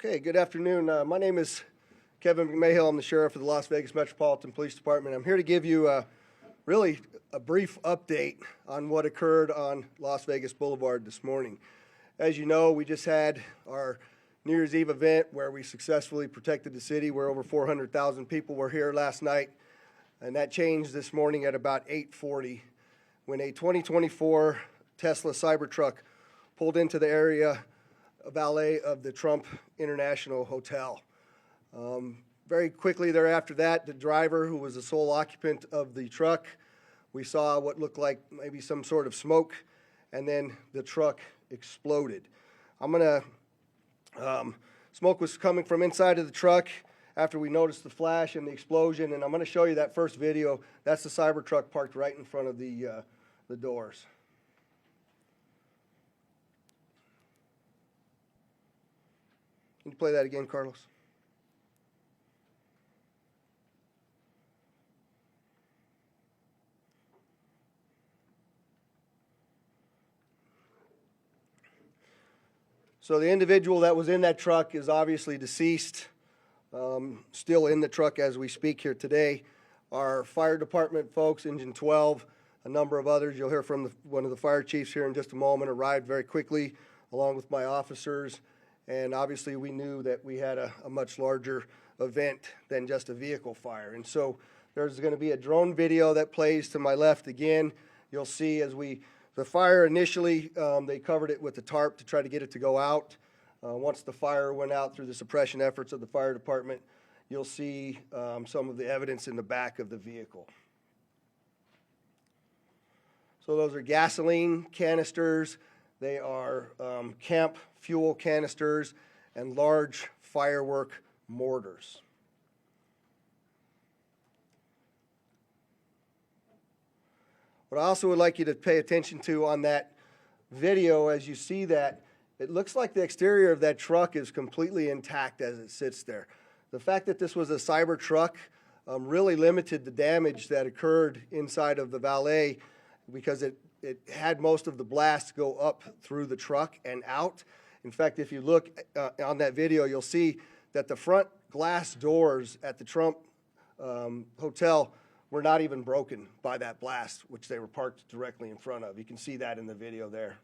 Okay, good afternoon. My name is Kevin McMahill. I'm the sheriff of the Las Vegas Metropolitan Police Department. I'm here to give you really a brief update on what occurred on Las Vegas Boulevard this morning. As you know, we just had our New Year's Eve event where we successfully protected the city, where over 400,000 people were here last night, and that changed this morning at about 8:40 when a 2024 Tesla cybertruck pulled into the area valet of the Trump International Hotel. Very quickly thereafter that, the driver, who was the sole occupant of the truck, we saw what looked like maybe some sort of smoke, and then the truck exploded. Smoke was coming from inside of the truck after we noticed the flash and the explosion, and I'm going to show you that first video. That's the Cybertruck parked right in front of the doors. Can you play that again, Carlos? So the individual that was in that truck is obviously deceased, still in the truck as we speak here today. Our fire department folks, Engine 12, a number of others, you'll hear from one of the fire chiefs here in just a moment, arrived very quickly along with my officers. And obviously we knew that we had a much larger event than just a vehicle fire. And so there's going to be a drone video that plays to my left again. You'll see as the fire initially, they covered it with the tarp to try to get it to go out. Once the fire went out through the suppression efforts of the fire department, you'll see some of the evidence in the back of the vehicle. So those are gasoline canisters. They are camp fuel canisters and large firework mortars. What I also would like you to pay attention to on that video, as you see that, it looks like the exterior of that truck is completely intact as it sits there. The fact that this was a Cybertruck really limited the damage that occurred inside of the valet, because it had most of the blast go up through the truck and out. In fact, if you look on that video, you'll see that the front glass doors at the Trump Hotel were not even broken by that blast, which they were parked directly in front of. You can see that in the video there.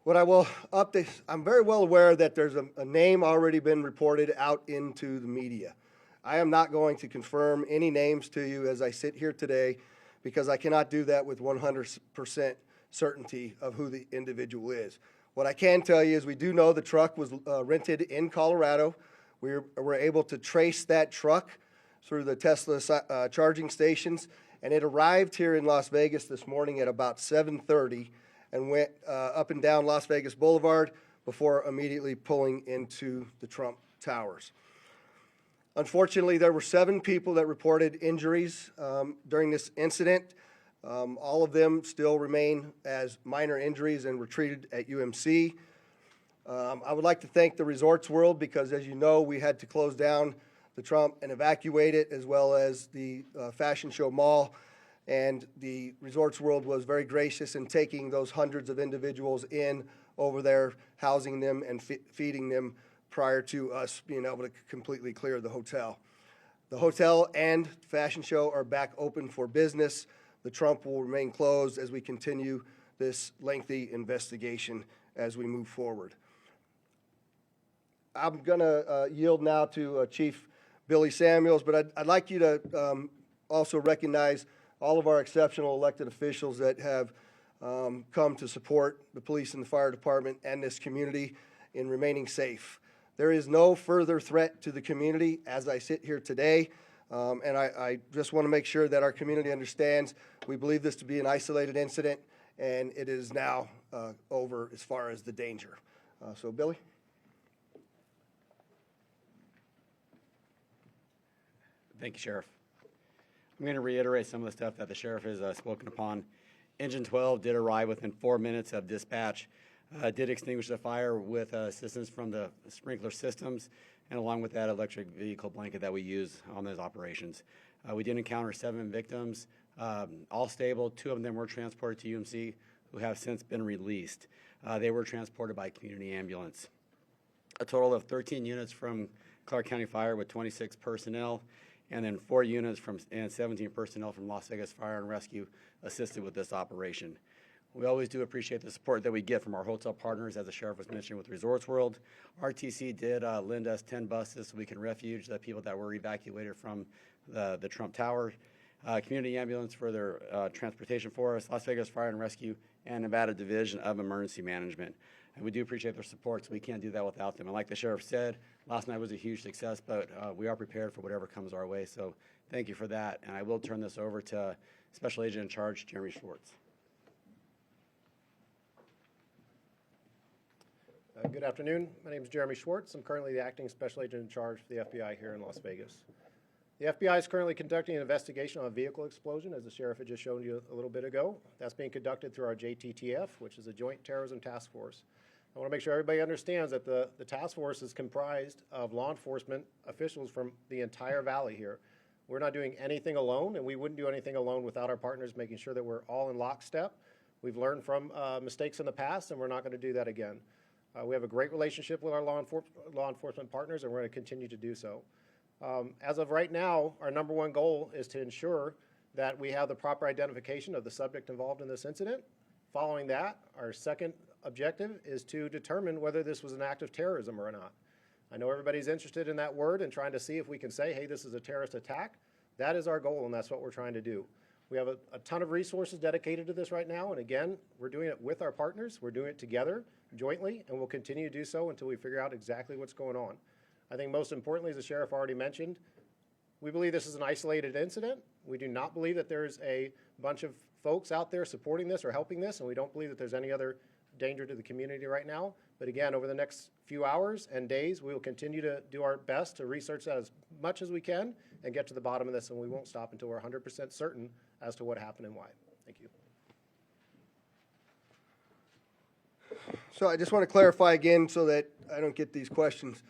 What I will update, I'm very well aware that there's a name already been reported out into the media. I am not going to confirm any names to you as I sit here today, because I cannot do that with 100% certainty of who the individual is. What I can tell you is we do know the truck was rented in Colorado. We were able to trace that truck through the Tesla charging stations, and it arrived here in Las Vegas this morning at about 7:30 and went up and down Las Vegas Boulevard before immediately pulling into the Trump Towers. Unfortunately, there were 7 people that reported injuries during this incident. All of them still remain as minor injuries and were treated at UMC. I would like to thank the Resorts World, because as you know, we had to close down the Trump and evacuate it, as well as the Fashion Show Mall. And the Resorts World was very gracious in taking those hundreds of individuals in over there, housing them and feeding them prior to us being able to completely clear the hotel. The hotel and Fashion Show are back open for business. The Trump will remain closed as we continue this lengthy investigation as we move forward. I'm going to yield now to Chief Billy Samuels, but I'd like you to also recognize all of our exceptional elected officials that have come to support the police and the fire department and this community in remaining safe. There is no further threat to the community as I sit here today, and I just want to make sure that our community understands we believe this to be an isolated incident, and it is now over as far as the danger. So, Billy? Thank you, Sheriff. I'm going to reiterate some of the stuff that the Sheriff has spoken upon. Engine 12 did arrive within 4 minutes of dispatch, did extinguish the fire with assistance from the sprinkler systems, and along with that electric vehicle blanket that we use on those operations. We did encounter 7 victims, all stable. 2 of them were transported to UMC, who have since been released. They were transported by community ambulance. A total of 13 units from Clark County Fire with 26 personnel, and then 4 units and 17 personnel from Las Vegas Fire and Rescue assisted with this operation. We always do appreciate the support that we get from our hotel partners, as the sheriff was mentioning with Resorts World. RTC did lend us 10 buses so we can refuge the people that were evacuated from the Trump Tower. Community Ambulance for their transportation for us, Las Vegas Fire and Rescue, and Nevada Division of Emergency Management. And we do appreciate their support, so we can't do that without them. And like the sheriff said, last night was a huge success, but we are prepared for whatever comes our way. So thank you for that. And I will turn this over to Special Agent in Charge, Jeremy Schwartz. Good afternoon. My name is Jeremy Schwartz. I'm currently the Acting Special Agent in Charge for the FBI here in Las Vegas. The FBI is currently conducting an investigation on a vehicle explosion, as the sheriff had just shown you a little bit ago. That's being conducted through our JTTF, which is a Joint Terrorism Task Force. I want to make sure everybody understands that the task force is comprised of law enforcement officials from the entire valley here. We're not doing anything alone, and we wouldn't do anything alone without our partners, making sure that we're all in lockstep. We've learned from mistakes in the past, and we're not going to do that again. We have a great relationship with our law enforcement partners, and we're going to continue to do so. As of right now, our number one goal is to ensure that we have the proper identification of the subject involved in this incident. Following that, our second objective is to determine whether this was an act of terrorism or not. I know everybody's interested in that word and trying to see if we can say, hey, this is a terrorist attack. That is our goal, and that's what we're trying to do. We have a ton of resources dedicated to this right now, and again, we're doing it with our partners. We're doing it together, jointly, and we'll continue to do so until we figure out exactly what's going on. I think most importantly, as the sheriff already mentioned, we believe this is an isolated incident. We do not believe that there's a bunch of folks out there supporting this or helping this, and we don't believe that there's any other danger to the community right now. But again, over the next few hours and days, we will continue to do our best to research that as much as we can and get to the bottom of this, and we won't stop until we're 100% certain as to what happened and why. Thank you. So I just want to clarify again so that I don't get these questions.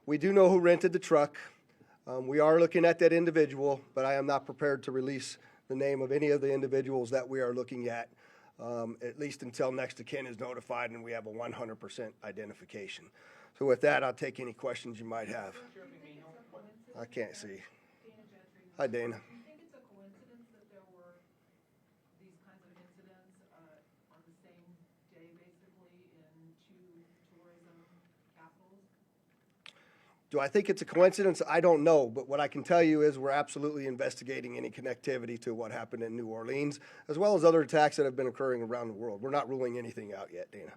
We do know who rented the truck. We are looking at that individual, but I am not prepared to release the name of any of the individuals that we are looking at least until next of kin is notified and we have a 100% identification. So with that, I'll take any questions you might have. I can't see. Hi, Dana. Do you think it's a coincidence that there were these kinds of incidents on the same day, basically, in 2 tourism capitals? Do I think it's a coincidence? I don't know, but what I can tell you is we're absolutely investigating any connectivity to what happened in New Orleans, as well as other attacks that have been occurring around the world. We're not ruling anything out yet, Dana. Is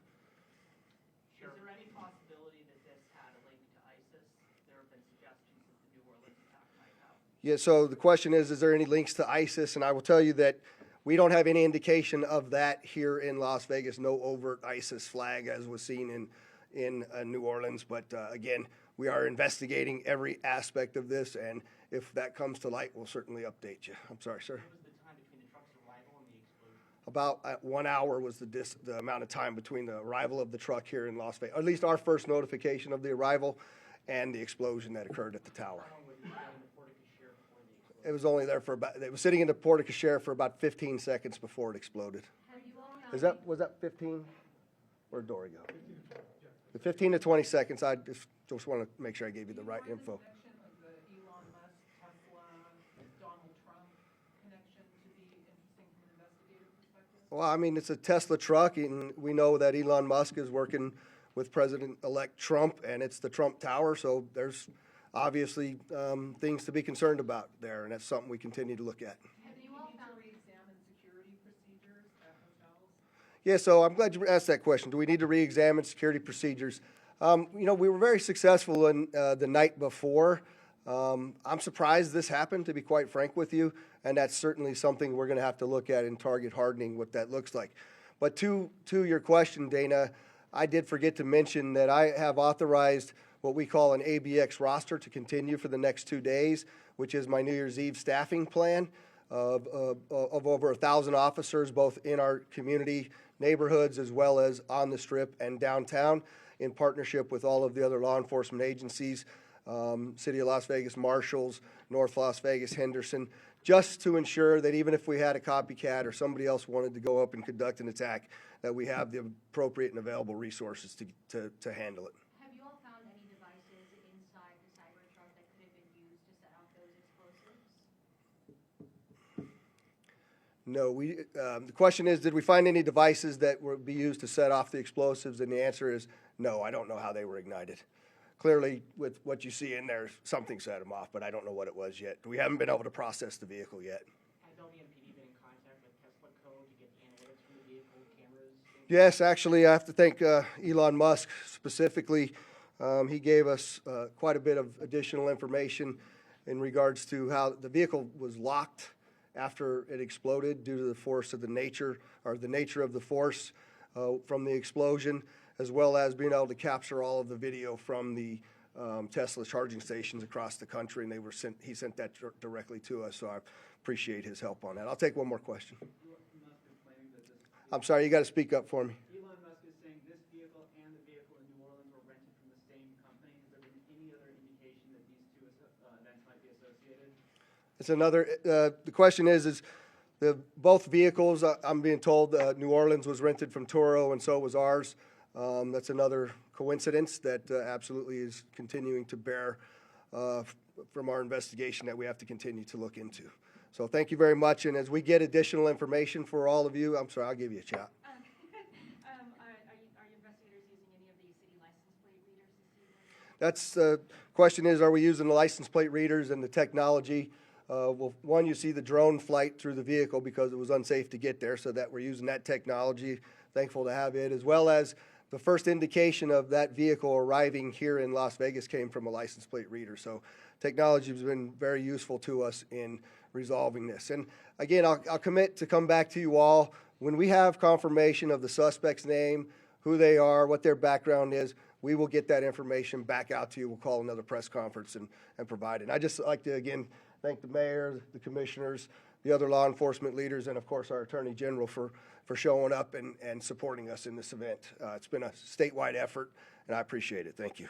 there any possibility that this had a link to ISIS? There have been suggestions that the New Orleans attack might have. Yeah, so the question is there any links to ISIS? And I will tell you that we don't have any indication of that here in Las Vegas, no overt ISIS flag as was seen in New Orleans. But again, we are investigating every aspect of this, and if that comes to light, we'll certainly update you. I'm sorry, sir. What was the time between the truck's arrival and the explosion? About 1 hour was the amount of time between the arrival of the truck here in Las Vegas, or at least our first notification of the arrival and the explosion that occurred at the tower. How long was it in the porte-cochere before the explosion? It was only there for about, it was sitting in the porte-cochere for about 15 seconds before it exploded. Was that 15? Where'd Dory go? The 15 to 20 seconds. I just want to make sure I gave you the right info. Connection of the Elon Musk, Tesla, Donald Trump connection to be interesting from an investigative perspective? Well, I mean, it's a Tesla truck, and we know that Elon Musk is working with President-elect Trump, and it's the Trump Tower, so there's obviously things to be concerned about there, and that's something we continue to look at. Have you all found re-examine security procedures at hotels? Yeah, so I'm glad you asked that question. Do we need to re-examine security procedures? We were very successful in the night before. I'm surprised this happened, to be quite frank with you, and that's certainly something we're going to have to look at in target hardening, what that looks like. But to your question, Dana, I did forget to mention that I have authorized what we call an ABX roster to continue for the next 2 days, which is my New Year's Eve staffing plan of over 1,000 officers, both in our community neighborhoods as well as on the Strip and downtown, in partnership with all of the other law enforcement agencies, City of Las Vegas Marshals, North Las Vegas, Henderson, just to ensure that even if we had a copycat or somebody else wanted to go up and conduct an attack, that we have the appropriate and available resources to handle it. Have you all found any devices inside the cybertruck that could have been used to set off those explosives? No, the question is, did we find any devices that would be used to set off the explosives? And the answer is no, I don't know how they were ignited. Clearly, with what you see in there, something set them off, but I don't know what it was yet. We haven't been able to process the vehicle yet. Has LVMPD been in contact with Tesla Code to get analytics from the vehicle, cameras? Yes, actually, I have to thank Elon Musk specifically. He gave us quite a bit of additional information in regards to how the vehicle was locked after it exploded due to the force of the nature of the force from the explosion, as well as being able to capture all of the video from the Tesla charging stations across the country, and he sent that directly to us, so I appreciate his help on that. I'll take one more question. Elon Musk is claiming that this I'm sorry, you got to speak up for me. Elon Musk is saying this vehicle and the vehicle in New Orleans were rented from the same company. Has there been any other indication that these two events might be associated? It's another. The question is both vehicles? I'm being told New Orleans was rented from Toro, and so was ours. That's another coincidence that absolutely is continuing to bear from our investigation that we have to continue to look into. So thank you very much. And as we get additional information for all of you, I'm sorry, I'll give you a shot. Are you investigators using any of the city license plate readers this evening? That's the question is, are we using the license plate readers and the technology? Well, one, you see the drone flight through the vehicle because it was unsafe to get there, so that we're using that technology. Thankful to have it, as well as the first indication of that vehicle arriving here in Las Vegas came from a license plate reader. So technology has been very useful to us in resolving this. And again, I'll commit to come back to you all when we have confirmation of the suspect's name, who they are, what their background is. We will get that information back out to you. We'll call another press conference and provide it. And I'd just like to, again, thank the mayor, the commissioners, the other law enforcement leaders, and of course our Attorney General for showing up and supporting us in this event. It's been a statewide effort, and I appreciate it. Thank you.